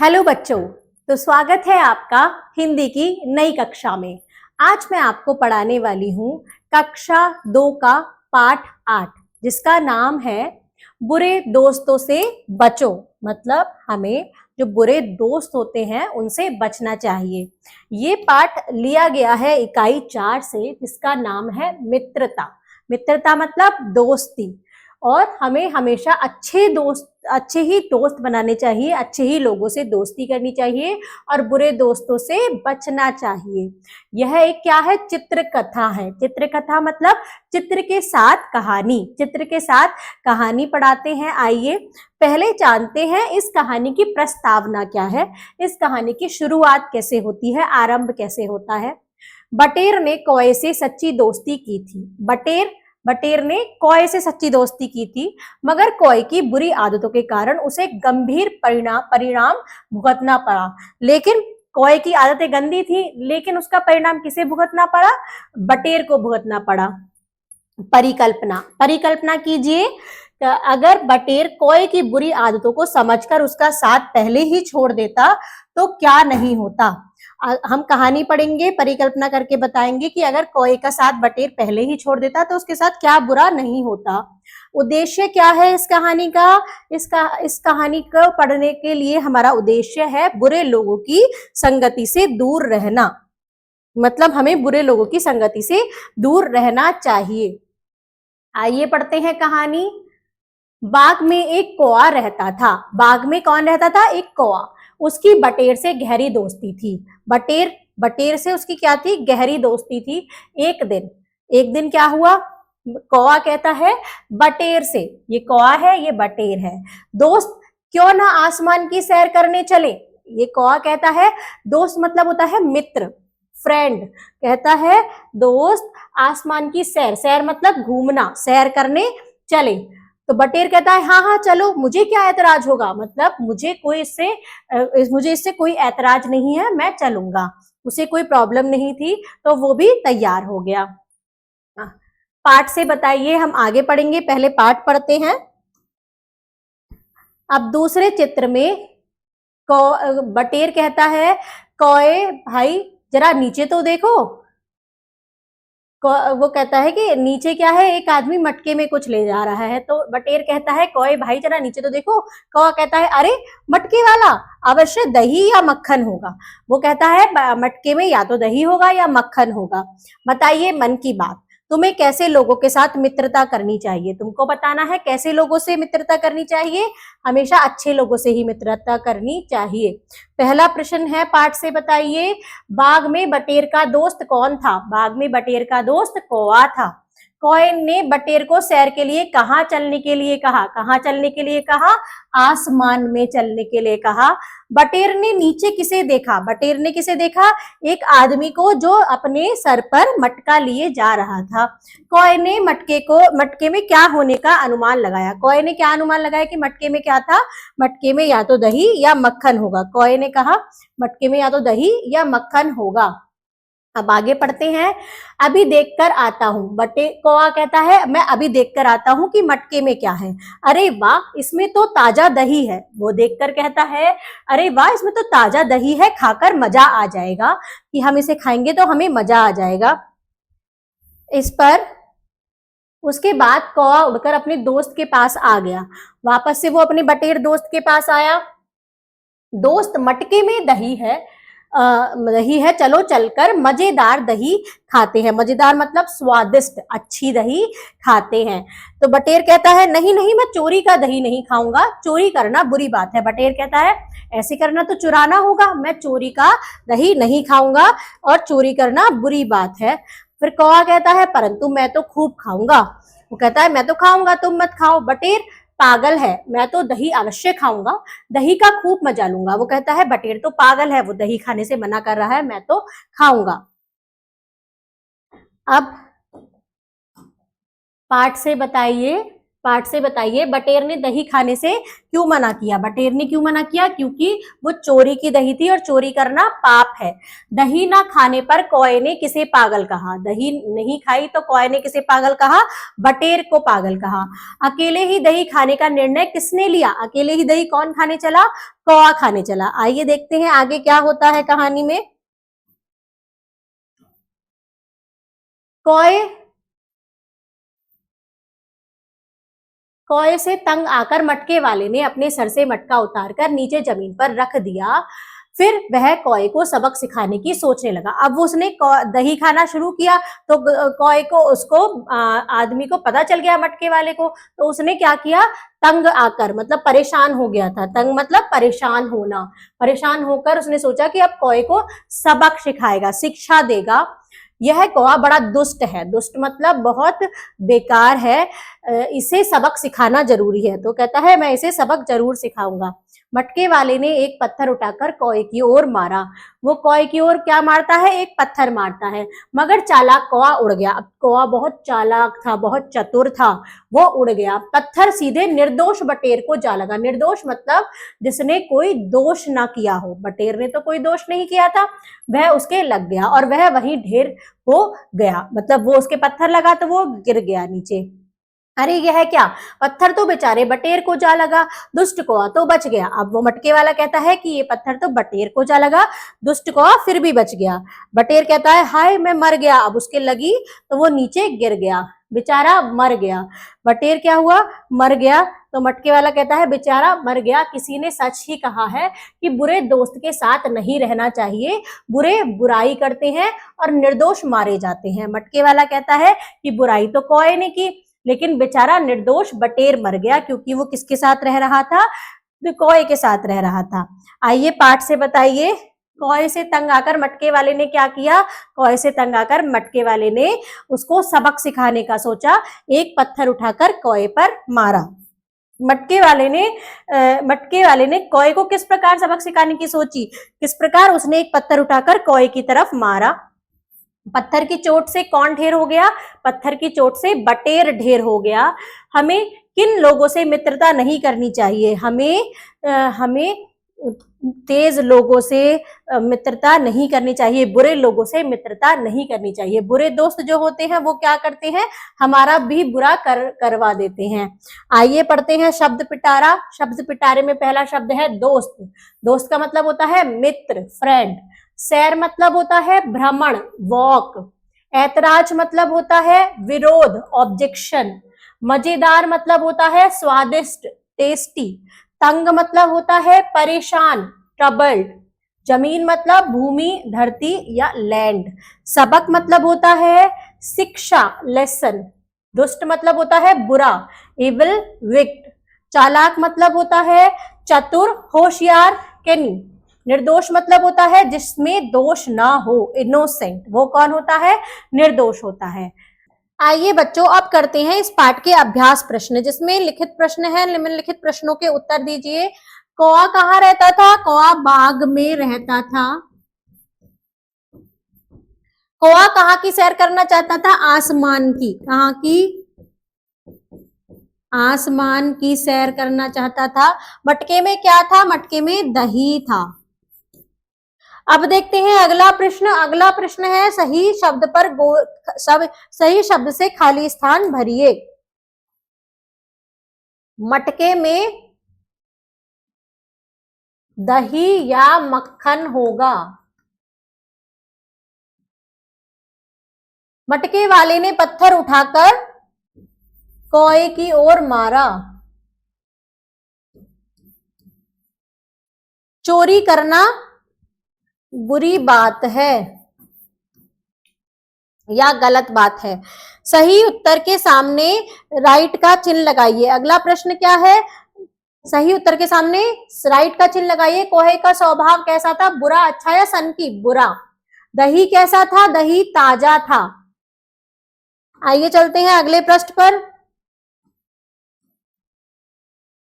Hello बच्चों। तो स्वागत है आपका हिंदी की नई कक्षा में। आज मैं आपको पढ़ाने वाली हूँ कक्षा 2 का पाठ 8, जिसका नाम है बुरे दोस्तों से बचो। मतलब हमें जो बुरे दोस्त होते हैं उनसे बचना चाहिए। ये पाठ लिया गया है इकाई 4 से, जिसका नाम है मित्रता। मित्रता मतलब दोस्ती। और हमें हमेशा अच्छे ही दोस्त बनाने चाहिए, अच्छे ही लोगों से दोस्ती करनी चाहिए और बुरे दोस्तों से बचना चाहिए। यह एक क्या है? चित्रकथा है। चित्रकथा मतलब चित्र के साथ कहानी। चित्र के साथ कहानी पढ़ाते हैं। आइए पहले जानते हैं इस कहानी की प्रस्तावना क्या है, इस कहानी की शुरुआत कैसे होती है, आरंभ कैसे होता है। बटेर ने कौए से सच्ची दोस्ती की थी। बटेर ने कौए से सच्ची दोस्ती की थी, मगर कौए की बुरी आदतों के कारण उसे गंभीर परिणाम भुगतना पड़ा। लेकिन कौए की आदतें गंदी थी, लेकिन उसका परिणाम किसे भुगतना पड़ा? बटेर को भुगतना पड़ा। परिकल्पना कीजिए, अगर बटेर कौए की बुरी आदतों को समझकर उसका साथ पहले ही छोड़ देता तो क्या नहीं होता। हम कहानी पढ़ेंगे, परिकल्पना करके बताएंगे कि अगर कौए का साथ बटेर पहले ही छोड़ देता तो उसके साथ क्या बुरा नहीं होता। उद्देश्य क्या है इस कहानी का? इस कहानी को पढ़ने के लिए हमारा उद्देश्य है बुरे लोगों की संगति से दूर रहना। मतलब हमें बुरे लोगों की संगति से दूर रहना चाहिए। आइए पढ़ते हैं कहानी। बाग में एक कौआ रहता था। बाग में कौन रहता था? एक कौआ। उसकी बटेर से गहरी दोस्ती थी। बटेर से उसकी क्या थी? गहरी दोस्ती थी। एक दिन क्या हुआ? कौआ कहता है बटेर से, ये कौआ है, ये बटेर है, दोस्त क्यों ना आसमान की सैर करने चले। ये कौआ कहता है, दोस्त मतलब होता है मित्र, फ्रेंड। कहता है दोस्त आसमान की सैर मतलब घूमना, सैर करने चले। तो बटेर कहता है हाँ हाँ चलो, मुझे क्या ऐतराज होगा, मतलब मुझे इससे कोई ऐतराज नहीं है, मैं चलूंगा। उसे कोई प्रॉब्लम नहीं थी, तो वो भी तैयार हो गया। पाठ से बताइए, हम आगे पढ़ेंगे, पहले पाठ पढ़ते हैं। अब दूसरे चित्र में बटेर कहता है कौए भाई जरा नीचे तो देखो। वो कहता है कि नीचे क्या है? एक आदमी मटके में कुछ ले जा रहा है। तो बटेर कहता है कौए भाई जरा नीचे तो देखो। कौआ कहता है अरे मटके वाला, अवश्य दही या मक्खन होगा। वो कहता है मटके में या तो दही होगा या मक्खन होगा। बताइए मन की बात, तुम्हें कैसे लोगों के साथ मित्रता करनी चाहिए? तुमको बताना है कैसे लोगों से मित्रता करनी चाहिए। हमेशा अच्छे लोगों से ही मित्रता करनी चाहिए। पहला प्रश्न है, पाठ से बताइए, बाग में बटेर का दोस्त कौन था? बाग में बटेर का दोस्त कौआ था। कौए ने बटेर को सैर के लिए कहाँ चलने के लिए कहा? कहाँ चलने के लिए कहा? आसमान में चलने के लिए कहा। बटेर ने नीचे किसे देखा? बटेर ने किसे देखा? एक आदमी को जो अपने सर पर मटका लिए जा रहा था। कौए ने मटके में क्या होने का अनुमान लगाया? कौए ने क्या अनुमान लगाया कि मटके में क्या था? मटके में या तो दही या मक्खन होगा। कौए ने कहा मटके में या तो दही या मक्खन होगा। अब आगे पढ़ते हैं। अभी देखकर आता हूँ। कौआ कहता है मैं अभी देखकर आता हूँ कि मटके में क्या है। अरे वाह, इसमें तो ताजा दही है। वो देखकर कहता है अरे वाह, इसमें तो ताजा दही है, खाकर मजा आ जाएगा, कि हम इसे खाएंगे तो हमें मजा आ जाएगा। इस पर उसके बाद कौआ उड़कर अपने दोस्त के पास आ गया। वापस से वो अपने बटेर दोस्त के पास आया। दोस्त मटके में दही है, चलो चलकर मजेदार दही खाते हैं। मजेदार मतलब स्वादिष्ट, अच्छी दही खाते हैं। तो बटेर कहता है नहीं नहीं, मैं चोरी का दही नहीं खाऊंगा, चोरी करना बुरी बात है। बटेर कहता है ऐसे करना तो चुराना होगा, मैं चोरी का दही नहीं खाऊंगा और चोरी करना बुरी बात है। फिर कौआ कहता है परंतु मैं तो खूब खाऊंगा। वो कहता है मैं तो खाऊंगा, तुम मत खाओ। बटेर पागल है, मैं तो दही अवश्य खाऊंगा, दही का खूब मजा लूंगा। वो कहता है बटेर तो पागल है, वो दही खाने से मना कर रहा है, मैं तो खाऊंगा। अब पाठ से बताइए, पाठ से बताइए, बटेर ने दही खाने से क्यों मना किया? बटेर ने क्यों मना किया? क्योंकि वो चोरी की दही थी और चोरी करना पाप है। दही ना खाने पर कौए ने किसे पागल कहा? दही नहीं खाई तो कौए ने किसे पागल कहा? बटेर को पागल कहा। अकेले ही दही खाने का निर्णय किसने लिया? अकेले ही दही कौन खाने चला? कौआ खाने चला। आइए देखते हैं आगे क्या होता है कहानी में। कौए कौए से तंग आकर मटके वाले ने अपने सर से मटका उतारकर नीचे जमीन पर रख दिया। फिर वह कौए को सबक सिखाने की सोचने लगा। अब उसने दही खाना शुरू किया तो कौए को उसको आदमी को पता चल गया, मटके वाले को। तो उसने क्या किया? तंग आकर मतलब परेशान हो गया था। तंग मतलब परेशान होना। परेशान होकर उसने सोचा कि अब कौए को सबक सिखाएगा, शिक्षा देगा। यह कौआ बड़ा दुष्ट है। दुष्ट मतलब बहुत बेकार है, इसे सबक सिखाना जरूरी है। तो कहता है मैं इसे सबक जरूर सिखाऊंगा। मटके वाले ने एक पत्थर उठाकर कौए की ओर मारा। वो कौए की ओर क्या मारता है? एक पत्थर मारता है, मगर चालाक कौआ उड़ गया। अब कौआ बहुत चालाक था, बहुत चतुर था, वो उड़ गया। पत्थर सीधे निर्दोष बटेर को जा लगा। निर्दोष मतलब जिसने कोई दोष ना किया हो। बटेर ने तो कोई दोष नहीं किया था, वह उसके लग गया और वह वहीं ढेर हो गया। मतलब वो उसके पत्थर लगा तो वो गिर गया नीचे। अरे यह क्या? पत्थर तो बेचारे बटेर को जा लगा, दुष्ट कौआ तो बच गया। अब वो मटके वाला कहता है कि ये पत्थर तो बटेर को जा लगा, दुष्ट कौआ फिर भी बच गया। बटेर कहता है हाय मैं मर गया। अब उसके लगी तो वो नीचे गिर गया, बेचारा मर गया। बटेर क्या हुआ? मर गया। तो मटके वाला कहता है बेचारा मर गया। किसी ने सच ही कहा है कि बुरे दोस्त के साथ नहीं रहना चाहिए, बुरे बुराई करते हैं और निर्दोष मारे जाते हैं। मटके वाला कहता है कि बुराई तो कौए ने की, लेकिन बेचारा निर्दोष बटेर मर गया, क्योंकि वो किसके साथ रह रहा था? कौए के साथ रह रहा था। आइए पाठ से बताइए, कौए से तंग आकर मटके वाले ने क्या किया? कौए से तंग आकर मटके वाले ने उसको सबक सिखाने का सोचा। एक पत्थर उठाकर कौए पर मारा। मटके वाले ने कौए को किस प्रकार सबक सिखाने की सोची? किस प्रकार? उसने एक पत्थर उठाकर कौए की तरफ मारा। पत्थर की चोट से कौन ढेर हो गया? पत्थर की चोट से बटेर ढेर हो गया। हमें किन लोगों से मित्रता नहीं करनी चाहिए? हमें तेज लोगों से मित्रता नहीं करनी चाहिए, बुरे लोगों से मित्रता नहीं करनी चाहिए। बुरे दोस्त जो होते हैं वो क्या करते हैं? हमारा भी बुरा करवा देते हैं। आइए पढ़ते हैं शब्द पिटारा। शब्द पिटारे में पहला शब्द है दोस्त। दोस्त का मतलब होता है मित्र, फ्रेंड। सैर मतलब होता है भ्रमण, वॉक। ऐतराज मतलब होता है विरोध, ऑब्जेक्शन। मजेदार मतलब होता है स्वादिष्ट, टेस्टी। तंग मतलब होता है परेशान, ट्रबल्ड। जमीन मतलब भूमि, धरती या लैंड। सबक मतलब होता है शिक्षा, लेसन। दुष्ट मतलब होता है बुरा, इविल, विक्ट। चालाक मतलब होता है चतुर, होशियार, कैनी। निर्दोष मतलब होता है जिसमें दोष ना हो, इनोसेंट। वो कौन होता है? निर्दोष होता है। आइए बच्चों अब करते हैं इस पाठ के अभ्यास प्रश्न, जिसमें लिखित प्रश्न है। निम्नलिखित प्रश्नों के उत्तर दीजिए। कौआ कहाँ रहता था? कौआ बाग में रहता था। कौआ कहाँ की सैर करना चाहता था? आसमान की। कहाँ की? आसमान की सैर करना चाहता था। मटके में क्या था? मटके में दही था। अब देखते हैं अगला प्रश्न। अगला प्रश्न है सही शब्द पर सही शब्द से खाली स्थान भरिए। मटके में दही या मक्खन होगा? मटके वाले ने पत्थर उठाकर कौए की ओर मारा। चोरी करना बुरी बात है या गलत बात है? सही उत्तर के सामने राइट का चिन्ह लगाइए। अगला प्रश्न क्या है? सही उत्तर के सामने राइट का चिन्ह लगाइए। कौए का स्वभाव कैसा था? बुरा, अच्छा या सनकी? बुरा। दही कैसा था? दही ताजा था। आइए चलते हैं अगले पृष्ठ पर।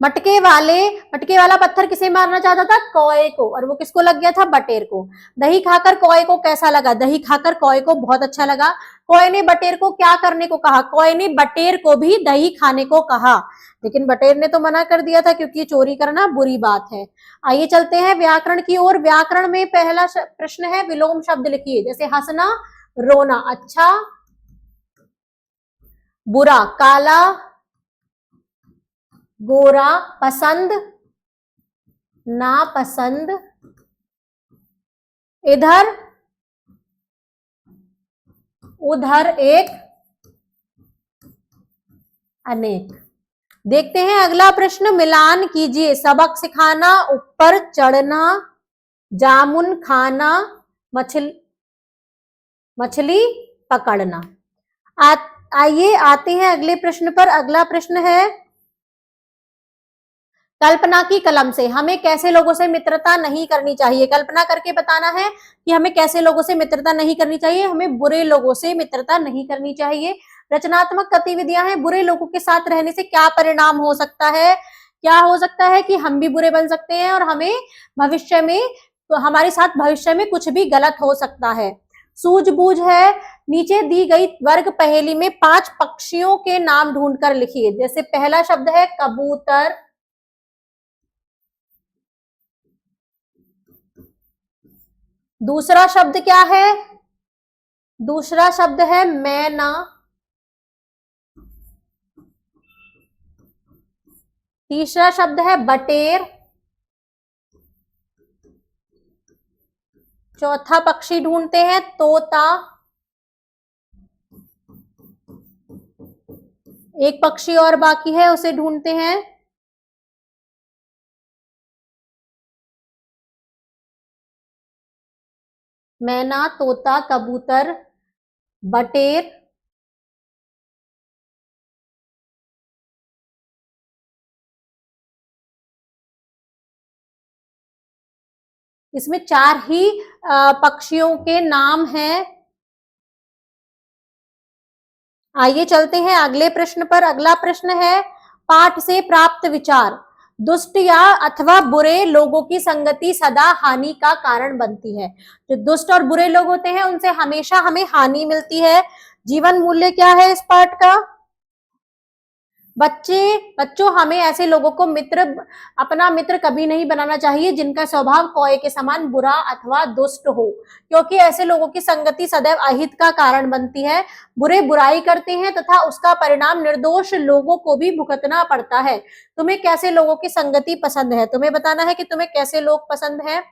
मटके वाला पत्थर किसे मारना चाहता था? कौए को, और वो किसको लग गया था? बटेर को। दही खाकर कौए को कैसा लगा? दही खाकर कौए को बहुत अच्छा लगा। कौए ने बटेर को क्या करने को कहा? कौए ने बटेर को भी दही खाने को कहा, लेकिन बटेर ने तो मना कर दिया था क्योंकि चोरी करना बुरी बात है। आइए चलते हैं व्याकरण की ओर। व्याकरण में पहला प्रश्न है, विलोम शब्द लिखिए। जैसे हंसना, रोना, अच्छा, बुरा, काला, गोरा, पसंद, नापसंद, इधर, उधर, एक, अनेक। देखते हैं अगला प्रश्न, मिलान कीजिए। सबक सिखाना, ऊपर चढ़ना, जामुन खाना, मछली पकड़ना। आइए आते हैं अगले प्रश्न पर। अगला प्रश्न है, कल्पना की कलम से हमें कैसे लोगों से मित्रता नहीं करनी चाहिए? कल्पना करके बताना है कि हमें कैसे लोगों से मित्रता नहीं करनी चाहिए। हमें बुरे लोगों से मित्रता नहीं करनी चाहिए। रचनात्मक गतिविधियां हैं, बुरे लोगों के साथ रहने से क्या परिणाम हो सकता है? क्या हो सकता है कि हम भी बुरे बन सकते हैं और हमें भविष्य में, तो हमारे साथ भविष्य में कुछ भी गलत हो सकता है। सूझबूझ है, नीचे दी गई वर्ग पहेली में 5 पक्षियों के नाम ढूंढकर लिखिए। जैसे पहला शब्द है कबूतर, दूसरा शब्द क्या है? दूसरा शब्द है मैना, तीसरा शब्द है बटेर, चौथा पक्षी ढूंढते हैं तोता, एक पक्षी और बाकी है उसे ढूंढते हैं मैना, तोता, कबूतर, बटेर, इसमें 4 ही पक्षियों के नाम हैं। आइए चलते हैं अगले प्रश्न पर। अगला प्रश्न है, पाठ से प्राप्त विचार। दुष्ट या अथवा बुरे लोगों की संगति सदा हानि का कारण बनती है। जो दुष्ट और बुरे लोग होते हैं उनसे हमेशा हमें हानि मिलती है। जीवन मूल्य क्या है इस पाठ का? बच्चों हमें ऐसे लोगों को अपना मित्र कभी नहीं बनाना चाहिए जिनका स्वभाव कौए के समान बुरा अथवा दुष्ट हो, क्योंकि ऐसे लोगों की संगति सदैव अहित का कारण बनती है। बुरे बुराई करते हैं तथा उसका परिणाम निर्दोष लोगों को भी भुगतना पड़ता है। तुम्हें कैसे लोगों की संगति पसंद है? तुम्हें बताना है कि तुम्हें कैसे लोग पसंद हैं।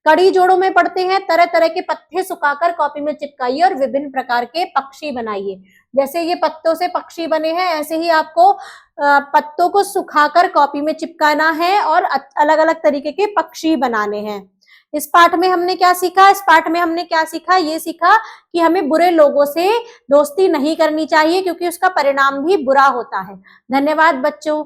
कड़ी जोड़ों में पढ़ते हैं, तरह तरह के पत्ते सुखाकर कॉपी में चिपकाइए और विभिन्न प्रकार के पक्षी बनाइए। जैसे ये पत्तों से पक्षी बने हैं, ऐसे ही आपको पत्तों को सुखाकर कॉपी में चिपकाना है और अलग अलग तरीके के पक्षी बनाने हैं। इस पाठ में हमने क्या सीखा? इस पाठ में हमने क्या सीखा? ये सीखा कि हमें बुरे लोगों से दोस्ती नहीं करनी चाहिए क्योंकि उसका परिणाम भी बुरा होता है। धन्यवाद बच्चों।